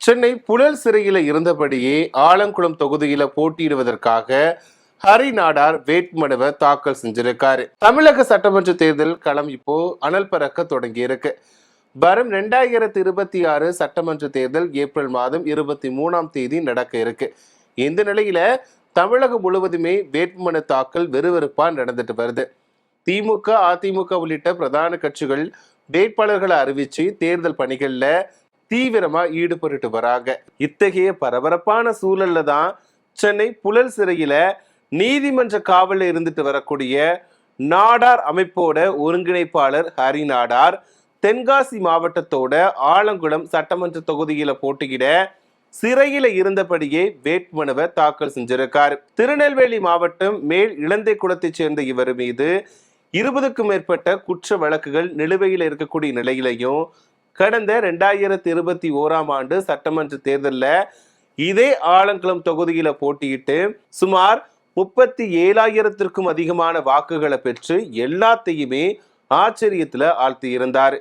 சென்னை புழல் சிறையில இருந்தபடியே ஆலங்குளம் தொகுதியில போட்டியிடுவதற்காக ஹரி நாடார் வேட்புமனுவை தாக்கல் செஞ்சிருக்காரு. தமிழக சட்டமன்ற தேர்தல் களம் இப்போ அனல் பறக்க தொடங்கி இருக்கு. வரும் 2026 சட்டமன்ற தேர்தல் ஏப்ரல் மாதம் 23ஆம் தேதி நடக்க இருக்கு. இந்த நிலையில தமிழகம் முழுவதுமே வேட்புமனு தாக்கல் விறுவிறுப்பா நடந்துட்டு வருது. திமுக, அதிமுக உள்ளிட்ட பிரதான கட்சிகள் வேட்பாளர்களை அறிவிச்சு தேர்தல் பணிகள்ல தீவிரமா ஈடுபட்டு வராங்க. இத்தகைய பரபரப்பான சூழல்ல தான் சென்னை புழல் சிறையில நீதிமன்ற காவலில் இருந்துட்டு வரக்கூடிய நாடார் அமைப்போட ஒருங்கிணைப்பாளர் ஹரி நாடார் தென்காசி மாவட்டத்தோட ஆலங்குளம் சட்டமன்ற தொகுதியில போட்டியிட சிறையில இருந்தபடியே வேட்புமனுவை தாக்கல் செஞ்சிருக்காரு. திருநெல்வேலி மாவட்டம் மேல் இளந்தை குளத்தைச் சேர்ந்த இவர் மீது 20க்கும் மேற்பட்ட குற்ற வழக்குகள் நிலுவையில் இருக்கக்கூடிய நிலையிலையும் கடந்த 2021ஆம் ஆண்டு சட்டமன்ற தேர்தலில் இதே ஆலங்குளம் தொகுதியில போட்டியிட்டு சுமார் 37,000த்திற்கும் அதிகமான வாக்குகளை பெற்று எல்லாத்தையுமே ஆச்சரியத்துல ஆழ்த்தி இருந்தார்.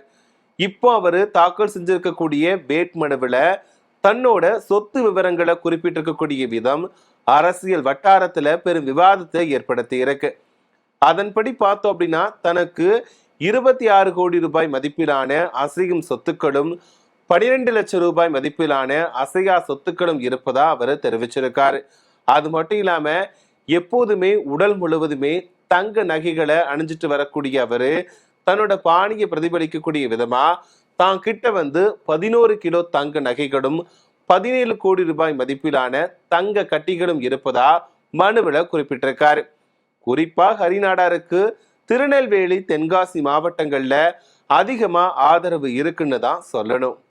இப்போ அவரு தாக்கல் செஞ்சிருக்கக்கூடிய வேட்புமனுவில் தன்னோட சொத்து விவரங்களை குறிப்பிட்டிருக்கக்கூடிய விதம் அரசியல் வட்டாரத்துல பெரும் விவாதத்தை ஏற்படுத்தி இருக்கு. அதன்படி பார்த்தோம் அப்படின்னா தனக்கு 26 கோடி ரூபாய் மதிப்பிலான அசையும் சொத்துக்களும் 12 லட்சம் ரூபாய் மதிப்பிலான அசையா சொத்துக்களும் இருப்பதா அவர் தெரிவிச்சிருக்காரு. அது மட்டும் இல்லாம எப்போதுமே உடல் முழுவதுமே தங்க நகைகளை அணிஞ்சிட்டு வரக்கூடிய அவரு தன்னோட பாணியை பிரதிபலிக்கக்கூடிய விதமா தான் கிட்ட 11 கிலோ தங்க நகைகளும் 17 கோடி ரூபாய் மதிப்பிலான தங்க கட்டிகளும் இருப்பதா மனுவில் குறிப்பிட்டிருக்காரு. குறிப்பா ஹரிநாடாருக்கு திருநெல்வேலி, தென்காசி மாவட்டங்கள்ல அதிகமா ஆதரவு இருக்குன்னு தான் சொல்லணும்.